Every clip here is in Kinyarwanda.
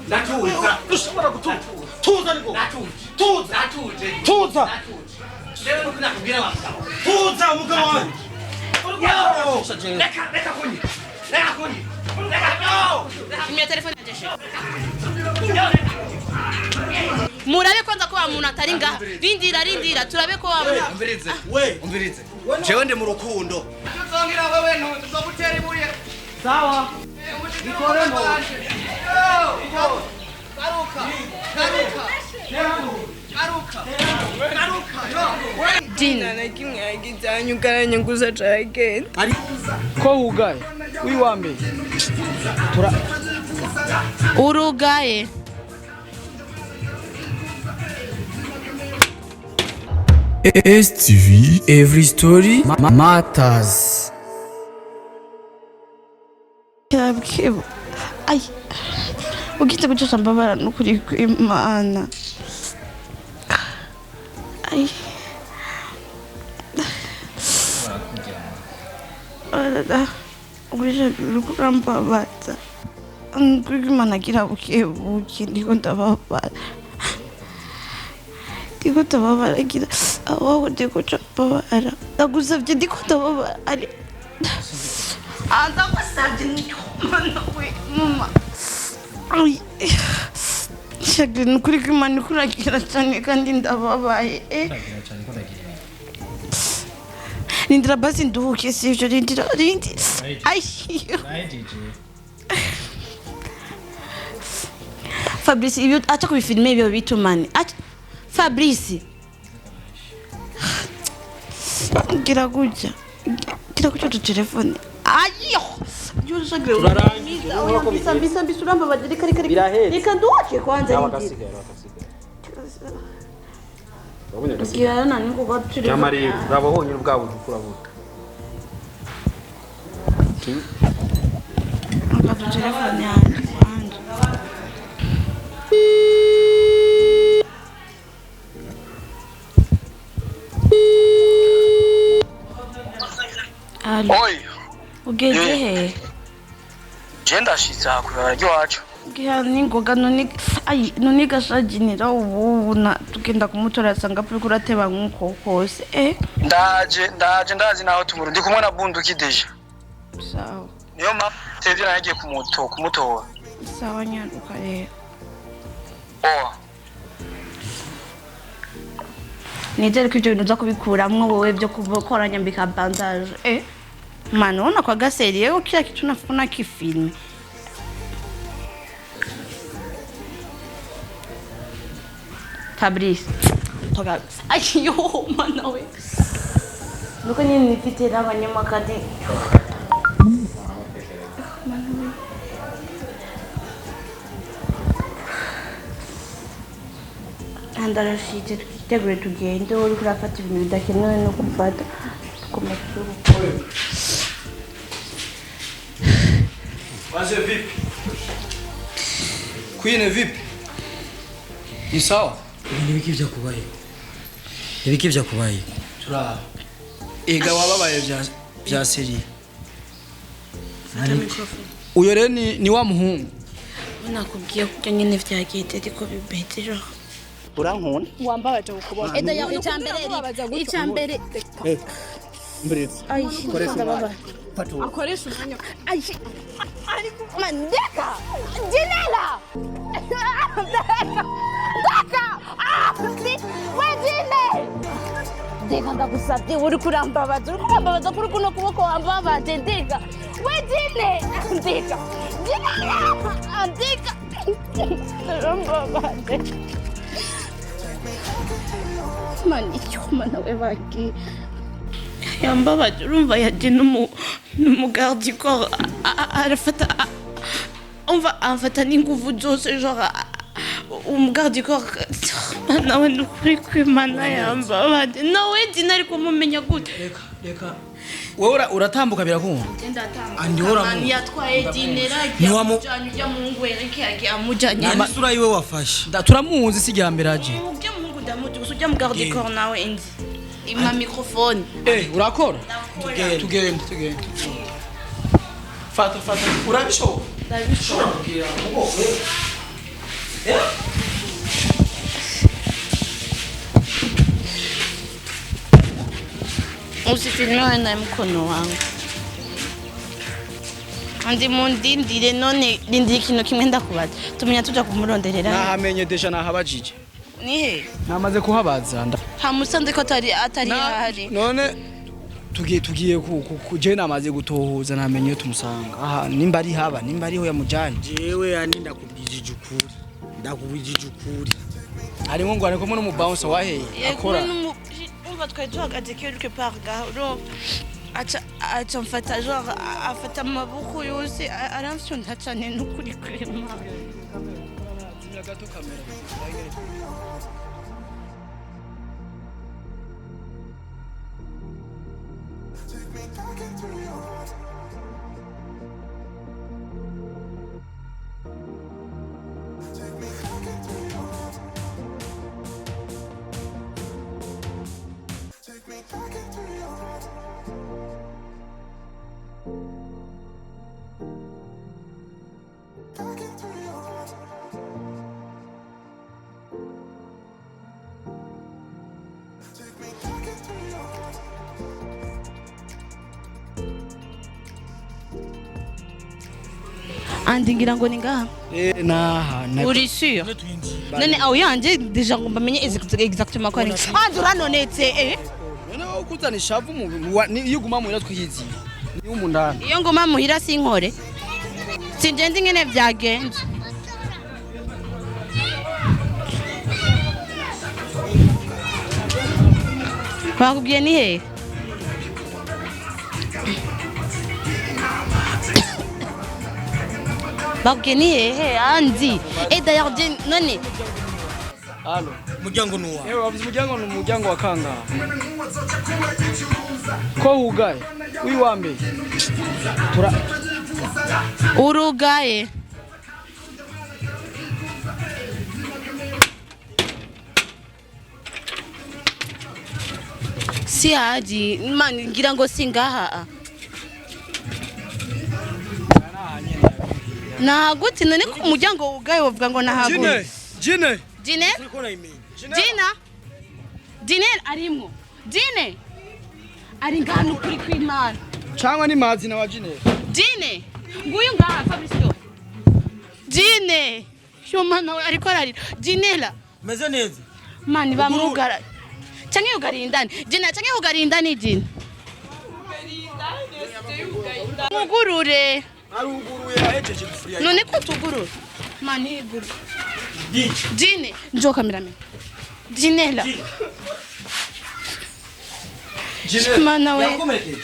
Ndatuza. Ushobora gutuza. Tuza ariko. Tuza. Tuza. Leo ndikuna kubwira abagabo. Tuza umugabo wanjye. Reka kunyi. Imya telefone yaje. Murabe kwanza ko umuntu atari ngaha. Rindira turabe ko wamuntu. Umvirize. Jewe ndi mu rukundo. Tuzongira wewe ntuzogutera ibuye. Sawa. Nikoremo. Garuka. Jina na kimwe yagitanyu karanye nguza chagenda. Ari ko ugaye. Uyu wa mbere. urugaye. STV, every story matters. Kirabkibu. Ay. Ugite kuchosha mbabara nukuri kw'Imana. Ay. Ada. Uje lukurambabata. Ngwimana kirabukibu ndiko ndababara. Ndiko ndababara kira. Aho ndiko ndababara. Ndagusavye ndiko ndababara. Ari. Ndagusavye mama. Ay. Shagrin kuri kw'Imana kurakira cyane kandi ndababaye. Nindira basi nduhuke sivyo rindira. Ay. Fabrice ibyo acha kubifilme ibyo bitumane. Fabrice. Gira kuja tu telefone. Ayo. Yo shagre. Turarangiza. Bisa uramba badiri kari. Reka nduhuke kwanza rindira. Gira nani ko gatire. Kamari urabo honyine ubwabo ukurabuka. Ngatu telefone yanjye. Oi. Ugeze he? Jenda shitsa kubara ryacu. Giha ningoga none gashajinira ubu na tugenda kumutora sanga puri kurateba nkuko kose Ndaje naho tumuru ndi kumwe na bunduki deje. Sawa. Niyo tevye nagiye kumutora. Sawa nyaruka rero. Nizere ko ibyo bintu uza kubikuramwo wowe byo kukoranya mbika bandage. Mano ona kwa gaseri yego kila kitu nafuna kifilme. Fabrice. Toga. Ayo mana we. Nuko nyine nifite n'abanyamakadi. Andarashije tukitegure tugende uri kurafata ibintu bidakenewe no kumfata tukomeje. Waje vipi? Queen vipi? Ni sawa? Ibiki vya kubaye. Tura. Ega wababaye bya seri. Uyo rero ni wa muhungu. Nakubwiye ko nyine vyagite ariko bibetejo. Urankunda? Wambabaje ukubona. Eda ya icambere. Mbritse. Ay, koresha baba. Patu. Akoresha umwanya. Ay. Mandeka. GYNELLA. Daka. Wejine. Deka ndagusabye uri kurambabaza kuri kuno kuboko wambabaje ndeka. Wejine. Ndeka. GYNELLA. Ndeka. Rambabaje. Mani cyuma we baki. Yambabaje urumva yaje n'umugardi corps arafata amfata n'inguvu zose genre umugardi corps nawe nukuri kw'Imana yambabaje nawe dinari kumumenya gute Reka wowe uratambuka birakunda ndora mani yatwaye dinera y'amujanye ujya mu ngwereke yake amujanye amasura yiwe wafashe turamuzi sijyambere aje ujya mu nguda muti usujya mu garde corps nawe indi ima microphone urakora Tugende. Fata. Urabishoboye? ndabishobora usifilme na mkono wangu andi mundindire none ndindire ikintu kimwe ndakubaza tumenya tuja kumuronderera nahamenye deja nahabajije nihe namaze kuhabaza hamusanze ko atari hari none tugiye kuje namaze gutohoza namenye tumusanga aha nimba ari haba nimba ariho yamujanye jewe yani ndakubwijije ukuri harimo ngo ariko mu bouncer waheye akora umva twari tuhagaze quelque part gaho aca mfata genre afata amaboko yose aramfyonda cyane n'ukuri kwema gato kamera andi ngira ngo ni ngaha naha uri sûr none aho yanje deja ngo mbamenye exactement ko ari andi uranonetse none ukuzana ishavu iyo uguma muhira twiyizi ni umundana iyo ngoma muhira sinkore sinjende ngene byagenze bakubwiye ni hehe bakubwiye ni hehe andi d'ailleurs none allo umuryango nuwa wavuze umuryango ni umuryango wa kangaha ko hugaye uyu wa mbere urugaye si haji man ngira ngo singaha nahaguti none ko umuryango wugaye wovuga ngo nahaguti Jine Jine arimwo Jine ari ngano kuri kwimana cyangwa ni mazi na wa Jine Jine nguyu ngaha Fabricio Jine shoma nawe ariko ararira Jinella meze neza mani bamugara canke ugarindani Jine canke ugarindani Jine mugurure aruguruye ahejeje gufuriya none ko tugurura mani guru Jine njo kamerame Jinella Mana we yakomerekeje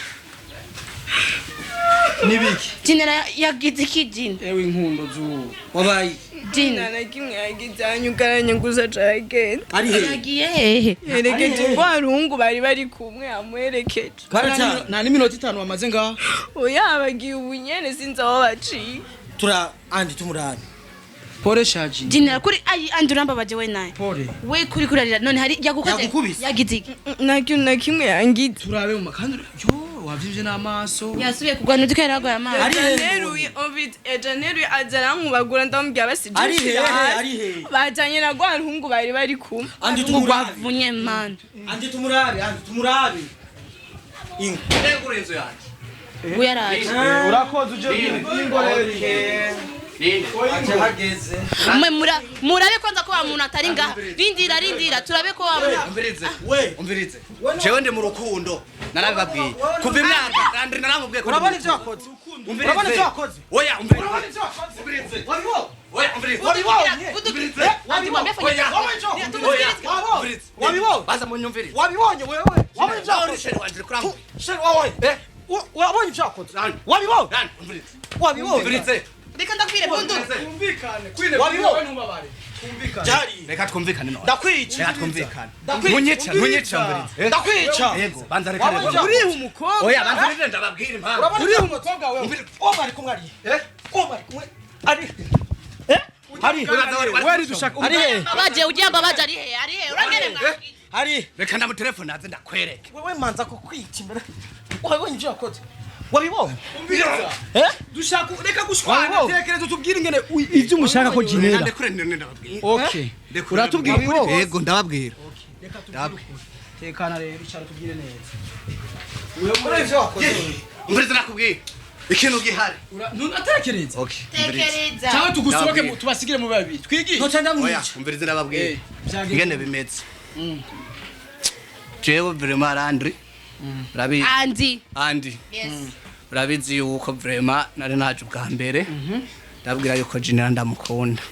nibiki Jinella yagize iki Jine ewe inkundo zu wabaye Jine na kimwe yagizanyu karanye nguza cagenda ari he yagiye hehe yerekeje kwa rungu bari kumwe amwerekeje karacha nta n'iminota 5 bamaze ngaha oya bagiye ubunyene sinzi aho baciye tura andi tumurane pole shaji Jinella kuri ayi andi urambabaje we naye pole we kuri kurarira none hari Yagukubise? yagize iki na kimwe yangize turabe mu makandi yo wavyivye n'amaso yasubiye kugwana uzi ko yari arwaye amazi Ari he? Janeruye ovit Janeruye azarankubagura ndamubwira ari he basijishira ari he bajanye na gwa rungu bari kumwe andi ngo tumurabe bavunye man andi tumurabe ingo ngurenzo yanje we yaraje urakoze uje n'ingorere aje hageze mwe murabe kwanza ko wa muntu atari ngaha rindira turabe ko wa muntu umvirize jewe ndi mu rukundo narabibabwiye kuva imyaka kandi naramubwiye ko urabona ivyo wakoze urabona ivyo wakoze oya umvirize wabibonye baza mu nyumvirize wabibonye wewe wabonye ivyo wakoze sheri wanje kuramu sheri wawe wabonye ivyo wakoze wabibonye umvirize reka ndakwire bunduki twumvikane kwine wabibonye ntubabare jari reka twumvikane no ndakwica reka twumvikane ndakwica mbere ndakwica yego banza reka uriho umukobwa oya banza reka ndababwira impamvu uriho umukobwa wewe bari kumwe ari bari kumwe ari hari wari dushaka ari baje ujyamba baje ari he urangene mwa ari reka ndamutelefone aze ndakwereke wewe manza ko kwita imbere wabonye ivyo wakoze wabibonye dushaka reka gushwana tekereza tubwire ingene ivyo umushaka ko GYNELLA okay uratubwira yego ndababwira tekana rero icara tubwire neza uyo muri ivyo wakoze umviriza nakubwira ikintu gihari ntunatekereza okay tekereza cyangwa tugusohoke tubasigire mu babiri twigishe ntoca ndamwica umviriza ndababwira ingene bimeze jewe vraiment arandri rabi andi yes urabizi yuko vraiment nari naje ubwa mbere ndabwira yuko GYNELLA ndamukunda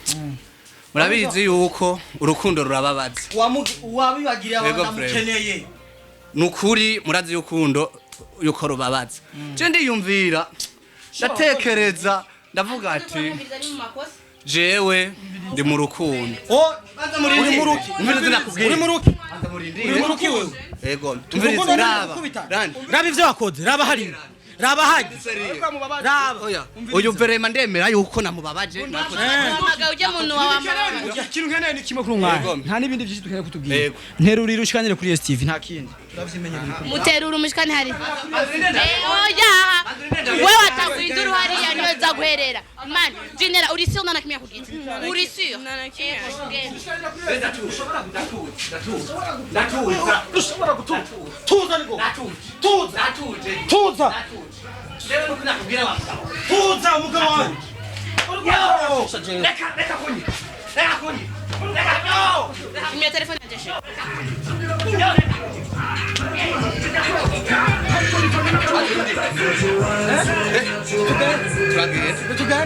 murabizi yuko urukundo rurababaza wabibagiriye abandamukeneye nukuri murazi yuko rubabaza je ndiyumvira ndatekereza ndavuga ati jewe ndi mu rukundo uri mu ruki uri mu ruki yego tumvirize raba ivyo wakoze raba hari raba haje raba uyu vraiment ndemera yuko namubabaje Mamaga uje muntu wawamara kintu nkene ni kimwe kuri umwana nta nibindi byinshi dukeneye kutubwira nterurira ushikanire kuri STV nta kindi urabimenye muterura umushikani hari oya wewe atakwiduru hari yanyoza guherera man GYNELLA uri sio nana kimya kugiti uri sio ushobora gutuza tuza niko tuza Leo nukuna kubwira wamugabo tuza umugabo wanjye reka kunyi imya telefone yaje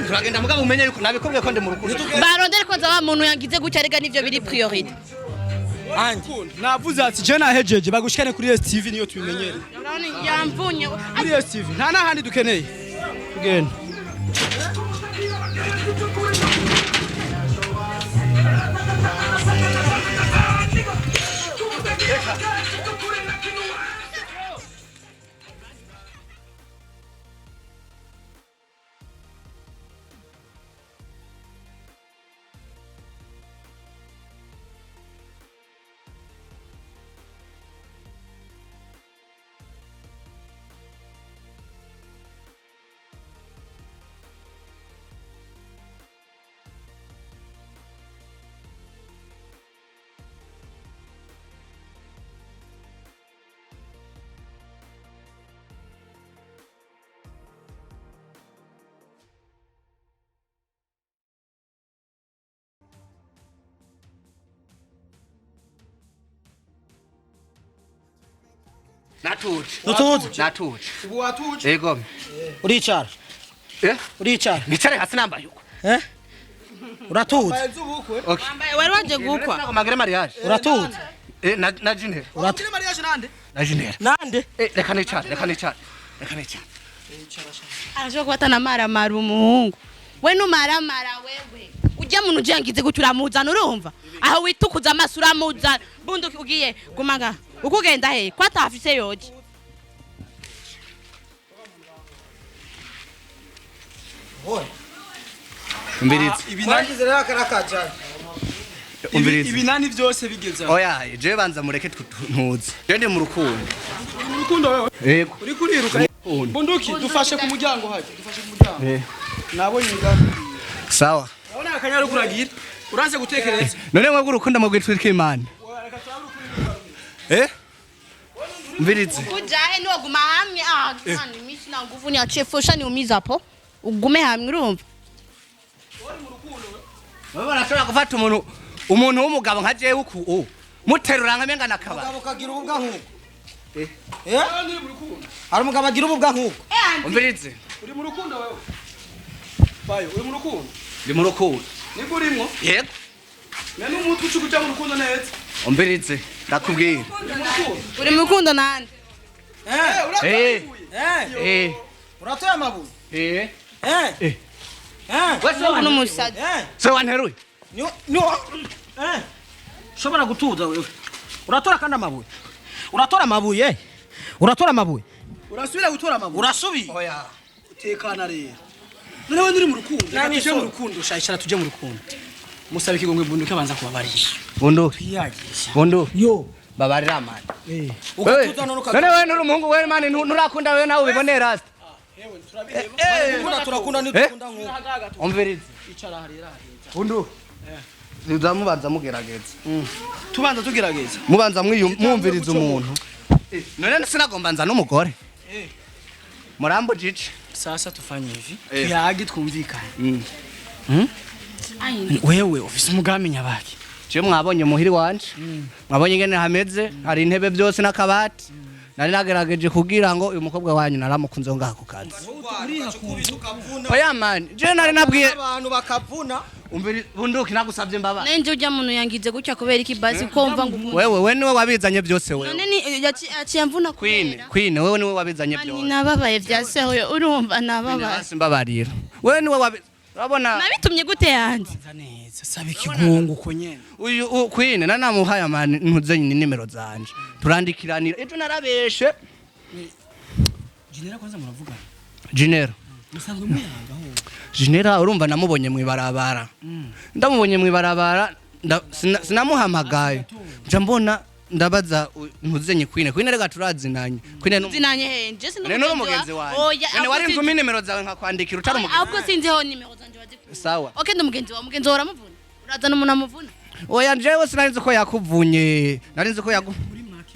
turagenda mugabo umenye yuko nabikubwiye ko ndi mu rukundo barondere ko nzaba muntu yangize gutya rega nivyo biri priority navuze ati je nahejeje bagushikane kuri STV niyo tubimenyere yamvunye kuri STV nta nahandi dukeneye tugenda Natuje. ubu watuje Yego. uricara uricara Nicare hasi nambaye uko. uratuze Okay. wari waje gukwa Magere mariage. uratuze Na GYNELLA. uratuze mariage nande Na GYNELLA. nande Reka nicare. arashobora kuba atanamaramara umuhungu we numaramara wewe ujya muntu ujangize gutya uramuzana urumva aho witukuza amaso uramuzana bunduki ugiye gumaga ukugenda he ko atafise yoje Umbiriza. ibinangize rero akarakaja Umbiriza. ibinani byose bigeza Oya, je banza mureke ntuze. Je ndi mu rukundo. mu rukundo wewe Yego. uri kuriruka bunduki dufashe ku muryango haje dufashe ku muryango nabonye ngaho Sawa. urabona akanyaro kuragira uranze gutekereza None mwebwe urukundo mugwitwa Imana. Umbiriza. kujahe niwo guma hamwe kandi misi na nguvu ni achefosha ni umiza hapo ugume hamwe urumva Wewe barashobora gufata umuntu w'umugabo nka jewe uku muterura nkamenga nakaba. umugabo kagira ububwa nkuko hari umugabo agira ububwa nkuko Umbirize. uri mu rukundo wewe bayo uri mu rukundo Ndi mu rukundo. niko urimo Yego. nani umutwe ucukuja mu rukundo neza Umbirize. Ndakubwira. uri mu rukundo nande uratoye amabuye wewe n'umusazi Se wanteruye. shobora gutuza wewe uratora kandi amabuye uratora amabuye urasubira gutora amabuye urasubiye Oya. tekana rero none we uri mu rukundo tuje mu rukundo shayishara tuje mu rukundo musabe kigongwe bunduki abanza kubabarisha Bunduki. yagisha Yo. Babarira amani. ukatuza none None wewe nuri umuhungu wewe mani nturakunda wewe nawe ubibonera rasta. turakunda nitukunda nkuko umvirize icara harira bunduki mubanza mugerageza tubanza tugerageza mubanza mwumviriza umuntu none sinagomba nza n'umugore murambo jice sasa tufanye hivi tuyage twumvikane Ai. wewe ufise umugambi nyabaki je mwabonye muhiri wanje mwabonye ingene hameze hari intebe byose n'akabati nari nagerageje kugira ngo uyu mukobwa wanyu naramukunze ngaha ku kazi oya man je nari nabwiye abantu bakavuna umbiri bunduki nagusabye mbaba Nenje ujya muntu yangize gutya kubera iki basi komva ngo wewe niwe wabizanye byose wewe none ni yaciye mvuna Queen wewe niwe wabizanye byose nababaye vyaseho urumva nababaye simbabarira wewe niwe urabona nabitumye gute yanze neza saba ikigungu uko nyene uyu Queen nanamuhaye amani ntuzenye nimero zanje turandikiranira ejo narabeshe Jinera kwanza muravuga Jinera musanzwe muyanga ho Jinera urumva namubonye mwibarabara ndamubonye mwibarabara sinamuhamagaye nja mbona ndabaza ntuzenye Queen rega turazinanye Queen zinanye henje no mugenzi wawe none wari nzumi nimero zawe nkakwandikira utari umugenzi ahubwo sinziho nimero zanje bazikura sawa okay ndumugenzi wawe uramuvuna urazana umuntu amuvuna oya njewe sinarinzi ko yakuvunye narinzi ko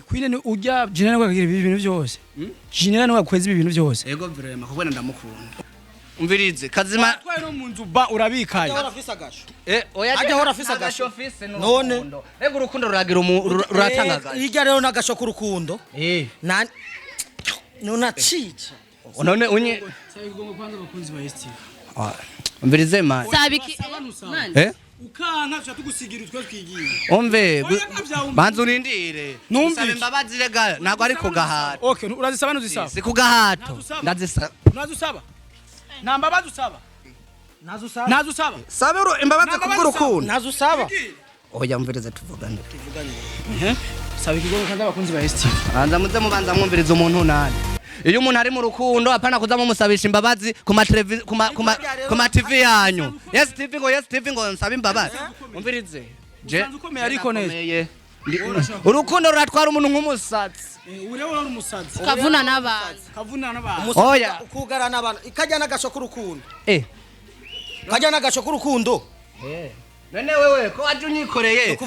Queen ni ujya Jinera kwagira ibintu byose Jinera ni wakweza ibintu byose yego vrema kubona ndamukunda umvirize kazima twari no munzu ba urabikaye urafisa gasho oya ajya hora afisa gasho none rego urukundo ruragira ruratangaga hirya rero nagasho ku rukundo none cica none unye sabigongo kwanza bakunzi ba ST umvirize man sabiki ukanka cyo tugusigira utwe twigiye umve banzu urindire numvise imbabazi rega nago ari ku gahato okay urazisaba nuzisaba si ku gahato ndazisaba nazusaba nta mbabazi usaba nazusaba sabe imbabazi kubw'urukundo nazusaba oya umvirize tuvugane saba ikigongo kandi abakunzi ba ST banza muze mubanza mwumviriza umuntu nani iyo umuntu ari mu rukundo apana kuza mumusabisha imbabazi ku ma TV yanyu yes TV ngo nsaba imbabazi umvirize je ukomeye ariko neza urukundo ruratwara umuntu nk'umusatsi urebe uri umusatsi kavuna n'abantu oya ukugara n'abantu ikajya nagasho ku rukundo kajya nagasho ku rukundo none wewe ko waje unyikoreye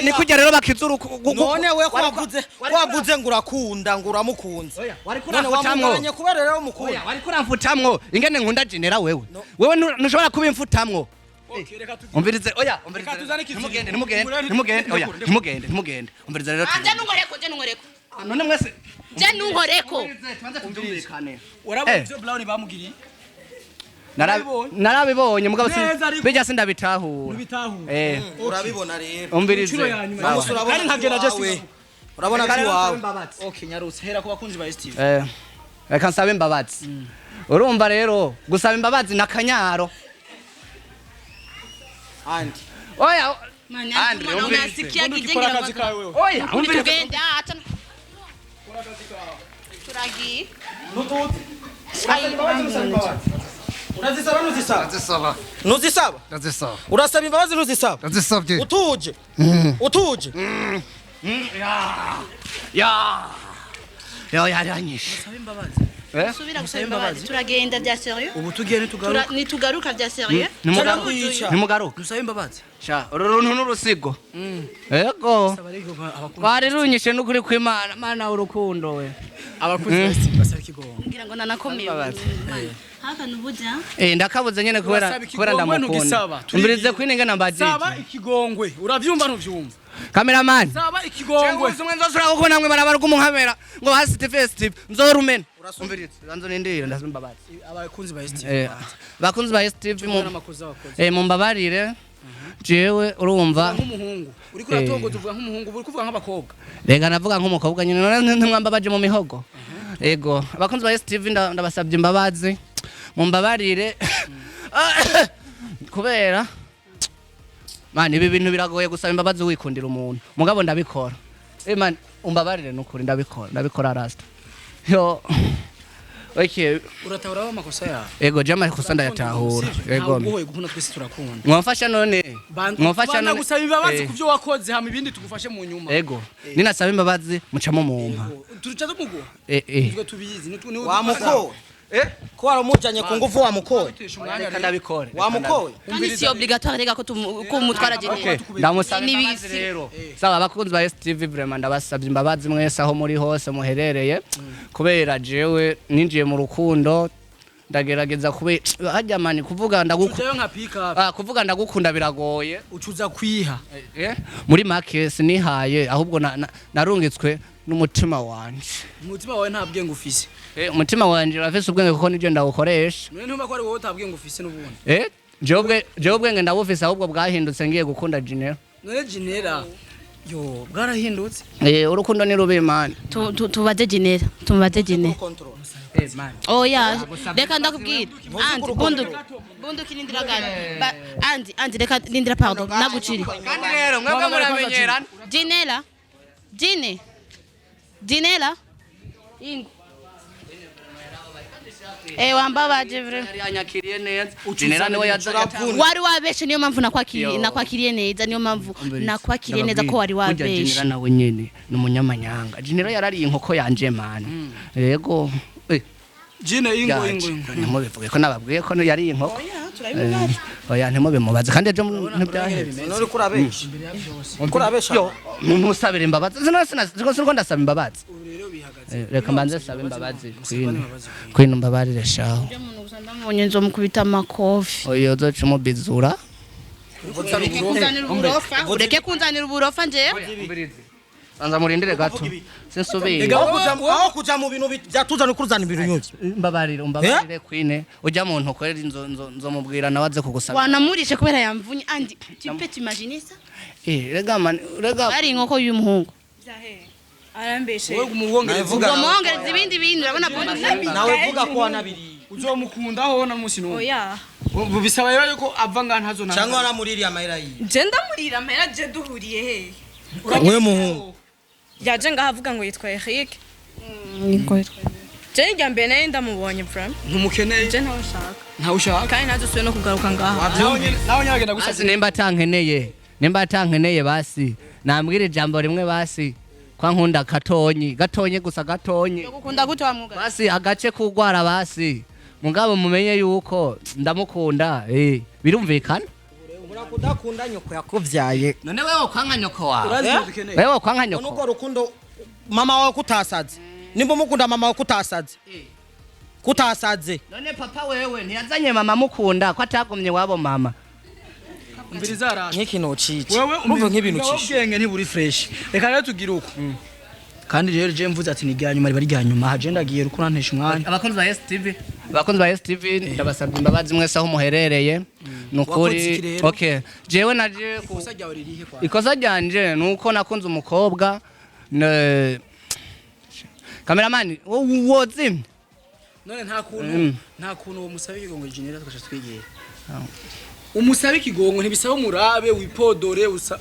ni kujya rero bakizuru none we kwavuze ngo urakunda ngo uramukunze none wamuganye kubera rero mukunda wari kuramfutamwo ingene nkunda Jinera wewe ntushobora kuba imfutamwo umvirize oya nimugende umvirize rero anje nungoreko none mwese je nungoreko urabona ibyo Brown bamugiriye narabibonye mugabo bijya sindabitahura urabibona rero umvirize kandi nkagenda je urabona ko wawe okay nyarutse hera ku bakunzi ba ST reka nsabe imbabazi urumva rero gusaba imbabazi nakanyaro oya andi unasikia kijingira kazi kawe wewe oya umvirize tugende acha turagi urazisaba nuzisaba urasaba imbabazi nuzisaba utuje ya yaranyishe subira gusaba imbabazi turagenda bya serieux ubu tugende tugaruka nitugaruka bya serieux nimugaruka dusaba imbabazi sha uruntu n'urusigo yego bari runyishe n'ukuri kw'Imana mana urukundo we abakunzi ba ST basaba ikigongo ngira ngo nanakomeye haka nubuja ndakabuze nyene kubera ndamukunda umbirize kwinenge nambaje saba ikigongwe uravyumva ntuvyumva cameraman saba ikigongwe umwe nzosura kuko namwe barabara gumunkamera ngo hasi TV nzorumena umbirize banzo nindira ndazimbabazi abakunzi ba ST bakunzi ba ST mumbabarire jewe urumva nk'umuhungu uri kuratongoza uvuga nk'umuhungu uri kuvuga nk'abakobwa rega navuga nk'umukobwa nyine none ntimwambabaje mu mihogo yego abakunzi ba ST ndabasabye imbabazi mumbabarire kubera man ibi bintu biragoye gusaba imbabazi wikundira umuntu mugabo ndabikora man umbabarire nukuri ndabikora rasta yo okay uratahura amakosa yawe ego jama kosa ndayatahura yego ngoye gukunda twese turakunda mwafasha none mwafasha gusaba imbabazi kuvyo wakoze hama ibindi tugufashe mu nyuma ego ninasaba imbabazi mucamo mumpa turucaze mugo twe tubizi wamuko ko waramujanye ku ngufu wamukoye reka ndabikore wamukoye kandi si obligatoire rega ko umutwara General ndamusaba imbabazi rero saba abakunzi ba STV vraiment ndabasabye imbabazi mwese aho muri hose muherereye kubera jewe ninjiye mu rukundo ndagerageza kube hajya mani kuvuga kuvuga ndagukunda biragoye ucuza kwiha muri market nihaye ahubwo narungitswe n'umutima wanje umutima wawe nta bwenge ufise umutima wanje urafise ubwenge kuko nivyo ndawukoresha none ntumba ko ari wowe utabwenge ufise n'ubundi jewe ubwenge ndabufise ahubwo bwahindutse ngiye gukunda GYNELLA none GYNELLA yo bwarahindutse urukundo ni rubi man tubaze GYNELLA oya reka ndakubwira andi bunduki nindira gani andi reka nindira pardon naguciri kandi rero mwebwe muramenyerana GYNELLA ingo wambabaje vre yanyakiriye neza GYNELLA niwe yazanye wari wabeshe niyo mpamvu nakwakiriye neza niyo mpamvu nakwakiriye neza ko wari wabeshe GYNELLA nawe nyene n'umunyamanyanga GYNELLA yarari inkoko yanje man yego Jine ingo ntimubivuge ko nababwiye ko yari inkoko oya ntimubimubaze kandi ejo ntibyaheze none kurabesha musabire imbabazi siniko ndasaba imbabazi reka mbanze sabe imbabazi kwino mbabarire shaho ndamubonye nzomukubita amakofi oya uzoca umubizura ureke kunzanira uburofa njewe Anza murindire gato. Sinsubira. Aho kuja mu bintu byatuzana kuruzana ibintu nyose. Mbabarire kwine. Ujya mu nto kwera nzomubwira nawaze kugusaba. Wanamurishe kubera yamvunye andi. Tu peux t'imaginer ça? Rega man, rega. Ari inkoko y'umuhungu. Zahe. Arambeshe. Wewe umuwongereza. Umuwongereza ibindi bintu urabona bunduki. Nawe vuga ko wanabiri. Uzomukunda ho na musi no. Oya. Bisaba rero ko ava nga ntazo na. Cyangwa aramuririye amahera yi. Je ndamurira amahera je duhuriye he. Wewe muhungu. Yaje ngahavuga ngo yitwa Eric. Niko yitwa. Je njya mbere ndamubonye from. Ntumukeneye. Je ntawushaka. Ntawushaka. Kandi nazo no kugaruka ngaha. Naho nyagenda gusa. Basi nimba atankeneye basi. Nambwire ijambo rimwe basi. Kwa nkunda gatonyi gusa gatonyi. Gukunda gute wa mwuga? Basi agace kugwara basi. Mugabo mumenye yuko ndamukunda birumvikana. Kudakunda nyoko yakuvyaye. None wewe kwanga nyoko wawe. Urazikeneye. Wewe kwanga nyoko. Nuko rukundo mama wawe kutasaze. Nimba mukunda mama wawe kutasaze. Kutasaze. None papa wewe ntiyazanye mama mukunda ko atagumye wabo mama. Mbiri zarashe. Nk'ikino cici. Wewe umva nk'ibintu cici. Ubwenge ntiburi fresh. Reka rero tugira uko. Kandi rero je mvuze ati nijya nyuma bari rya nyuma haje ndagiye rukurantesha umwanya. Abakunzi ba STV ndabasabye imbabazi mwese aho muherereye. Nukuri okay jewe naje ikosa ryanje nuko nakunze umukobwa cameraman wozimye none nta kuntu uwo musabe ikigongo GYNELLA tukasha twigeye umusabe ikigongo ntibisaba murabe wipodore usa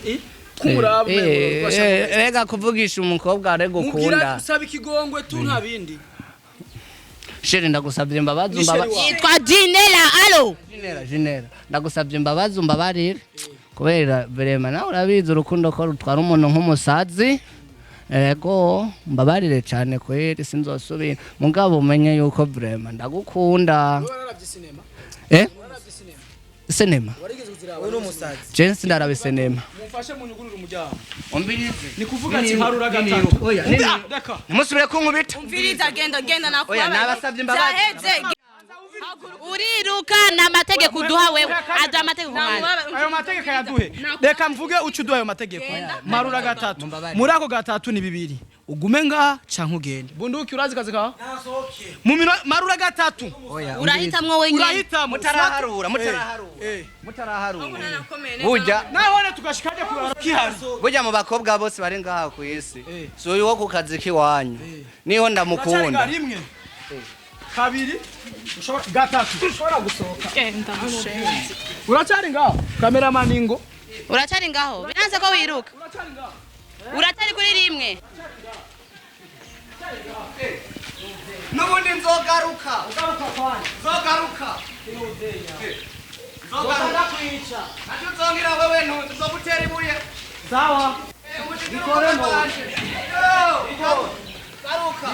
kumurabe rega kuvugisha umukobwa are gukunda mugira usaba ikigongo tu nta bindi Sheri ndagusabye imbabazi yitwa GYNELLA allo GYNELLA ndagusabye imbabazi umbabarire kubera vraiment nawe urabizi urukundo ko rutwara umuntu nk'umusazi ego mbabarire cyane kweri sinzosubira mugabo umenye yuko vraiment ndagukunda sinema Wewe n'umusazi. Jensi ndarabe sinema mufashe munyugurura umujyamo umbirize ni kuvuga ati harura gatatu oya nimusubire kunkubita Umviriza genda nakuba. oya nabasabye imbabazi Zaheze. uriruka n'amategeko uduha wewe ada amategeko mwana ayo mategeko yaduhe reka mvuge ucuduha ayo mategeko marura gatatu muri ako gatatu ni bibiri ugume nga canke ugende bunduki urazi kazi ka mu mino marura gatatu urahitamwo wenyine urahita mutaraharura burya nabone tugashikaje kurara kihari burya mu bakobwa bose bari ngaha ku isi so uwo ku kazi kiwanyu niho ndamukunda rimwe kabiri ushobora gatatu ushobora gusohoka Genda mushenzi. uracari ngaho cameraman ingo uracari ngaho biranze ko wiruka uracari kuri rimwe nubundi nzogaruka nzogaruka kwica ati nzongira wewe ntuzogutera ibuye sawa garuka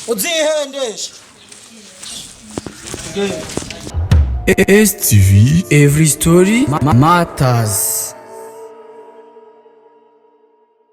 uzihendesha STV, every story matters.